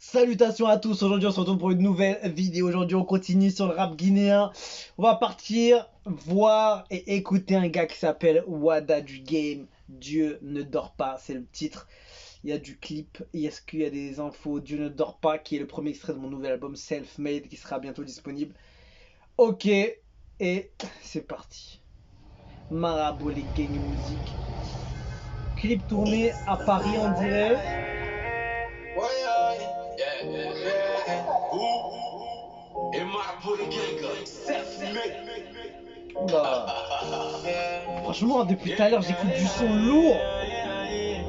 Salutations à tous, aujourd'hui on se retrouve pour une nouvelle vidéo. Aujourd'hui on continue sur le rap guinéen. On va partir voir et écouter un gars qui s'appelle Wada du Game. Dieu ne dort pas, c'est le titre. Il y a du clip, est-ce qu'il y a des infos? Dieu ne dort pas, qui est le premier extrait de mon nouvel album Self-Made qui sera bientôt disponible. Ok, et c'est parti. Marabout les gang musique. Clip tourné à Paris on dirait. Oula. Franchement, depuis tout à l'heure, j'écoute du son lourd. Et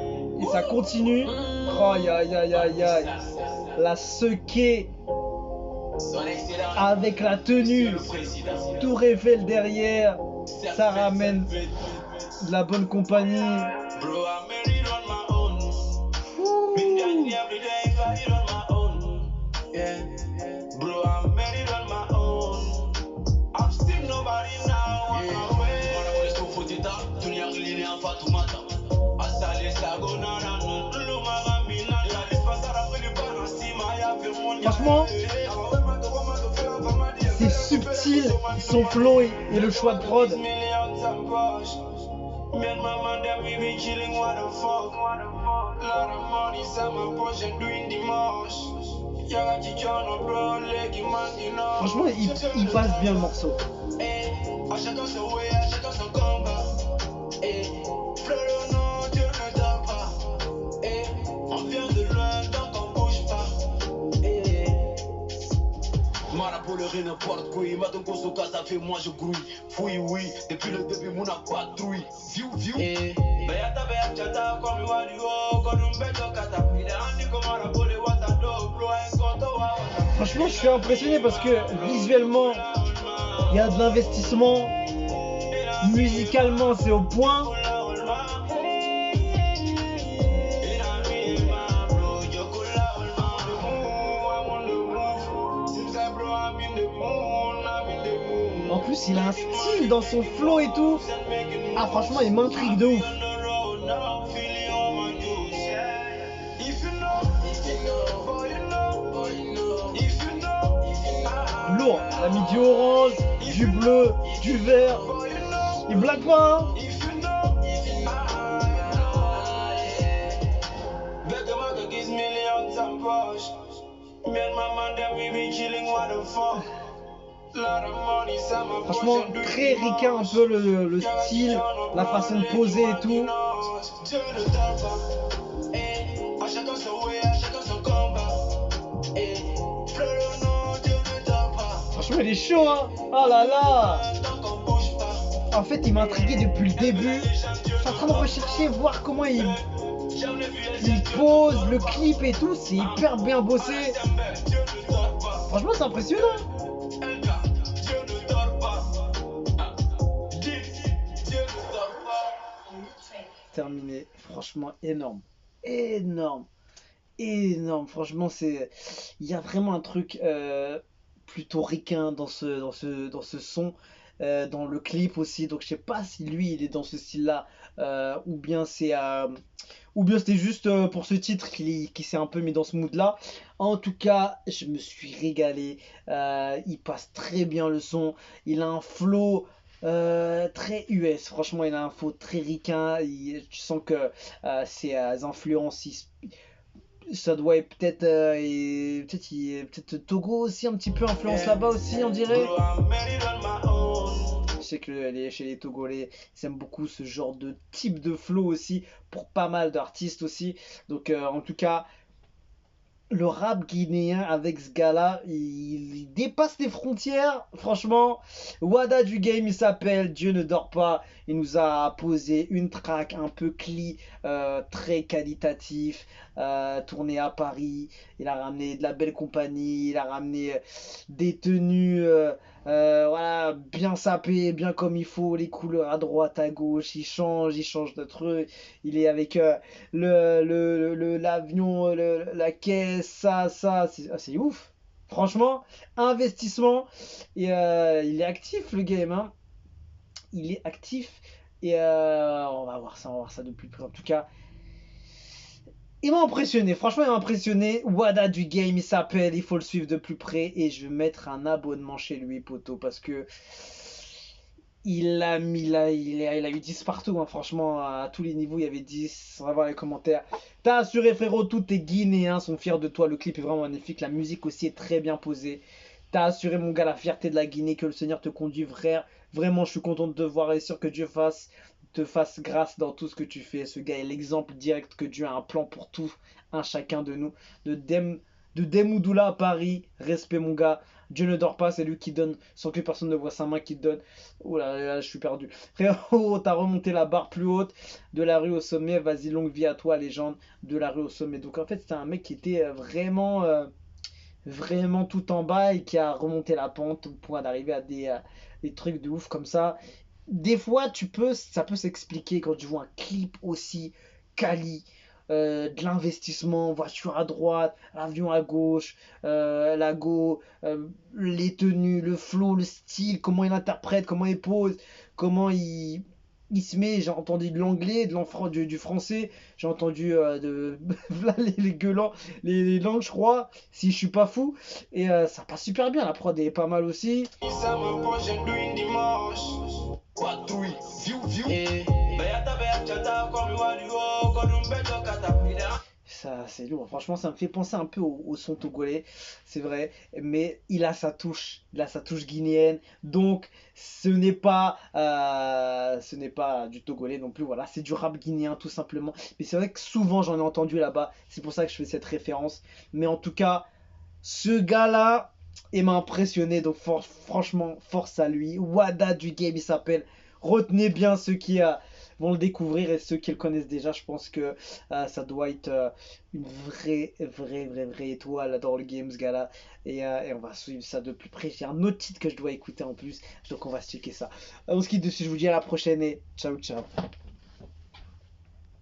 ça continue. Aïe aïe aïe aïe aïe. La sequée avec la tenue. Tour Eiffel derrière. Ça ramène de la bonne compagnie. Franchement, c'est subtil son flow et le choix de prod. Franchement, il passe bien le morceau. N'importe quoi, maintenant qu'on se casse, ça fait moi je grouille. Fouille, oui, depuis le début, mon a patrouille. View, view. Franchement, je suis impressionné parce que visuellement, il y a de l'investissement. Musicalement, c'est au point. En plus, il a un style dans son flow et tout. Ah, franchement, il m'intrigue de ouf. Lourd. Il a mis du orange, du bleu, du vert. Il blague pas, hein. Franchement, très ricain un peu le style, la façon de poser et tout. Franchement, il est chaud, hein. Oh là là. En fait, il m'a intrigué depuis le début. Je suis en train de rechercher, voir comment il pose, le clip et tout. C'est hyper bien bossé. Franchement, c'est impressionnant. Terminé. Franchement, énorme. Énorme. Énorme. Franchement, il y a vraiment un truc plutôt ricain dans ce son. Dans le clip aussi, donc je sais pas si lui il est dans ce style là ou bien c'était juste pour ce titre qui s'est un peu mis dans ce mood là. En tout cas, je me suis régalé. Il passe très bien le son, il a un flow très US. Franchement, il a un flow très ricain. Tu sens que ses influences ça doit être peut-être Togo aussi, un petit peu influence là-bas aussi, on dirait. Je sais que chez les Togolais, ils aiment beaucoup ce genre de type de flow aussi, pour pas mal d'artistes aussi. Donc en tout cas, le rap guinéen avec ce gars-là, il dépasse les frontières. Franchement, Wada du Game, il s'appelle Dieu ne dort pas. Il nous a posé une track un peu très qualitatif, tourné à Paris. Il a ramené de la belle compagnie, il a ramené des tenues, voilà, bien sapées, bien comme il faut, les couleurs à droite, à gauche. Il change de truc. Il est avec l'avion, la caisse, c'est ouf. Franchement, investissement. Et il est actif, le game, hein. Il est actif. Et on va voir ça de plus près. En tout cas, Il m'a impressionné, franchement il m'a impressionné. Wada du game, il s'appelle, il faut le suivre de plus près et je vais mettre un abonnement chez lui, poto, parce que il a eu 10 partout, hein, franchement, à tous les niveaux, il y avait 10. On va voir les commentaires. T'as assuré, frérot, tous tes Guinéens sont fiers de toi. Le clip est vraiment magnifique. La musique aussi est très bien posée. T'as assuré, mon gars, la fierté de la Guinée, que le Seigneur te conduit, frère. Vraiment, je suis content de te voir et sûr que Dieu te fasse grâce dans tout ce que tu fais. Ce gars est l'exemple direct que Dieu a un plan pour tout, un chacun de nous. De Demoudoula à Paris, respect, mon gars. Dieu ne dort pas, c'est lui qui donne sans que personne ne voit sa main qui donne. Oh là là, je suis perdu. Frérot, t'as remonté la barre plus haute de la rue au sommet. Vas-y, longue vie à toi, légende de la rue au sommet. Donc en fait, c'était un mec qui était vraiment tout en bas et qui a remonté la pente au point d'arriver à des trucs de ouf comme ça. Des fois, ça peut s'expliquer quand tu vois un clip aussi quali, de l'investissement, voiture à droite, avion à gauche, la go, les tenues, le flow, le style, comment il interprète, comment il pose, comment il se met. J'ai entendu de l'anglais, du français, j'ai entendu là, les gueulants, les langues, je crois, si je suis pas fou. Et ça passe super bien, la prod est pas mal aussi. Ça, c'est lourd. Franchement, ça me fait penser un peu au son togolais, c'est vrai. Mais il a sa touche guinéenne. Donc, ce n'est pas du togolais non plus. Voilà, c'est du rap guinéen tout simplement. Mais c'est vrai que souvent j'en ai entendu là-bas. C'est pour ça que je fais cette référence. Mais en tout cas, ce gars-là, il m'a impressionné. Donc, franchement, force à lui. Wada du game, il s'appelle. Retenez bien ceux qui vont le découvrir et ceux qui le connaissent déjà. Je pense que ça doit être une vraie étoile dans le game, ce gars-là. Et on va suivre ça de plus près. J'ai un autre titre que je dois écouter en plus. Donc, on va checker ça. On se quitte dessus. Je vous dis à la prochaine et ciao, ciao.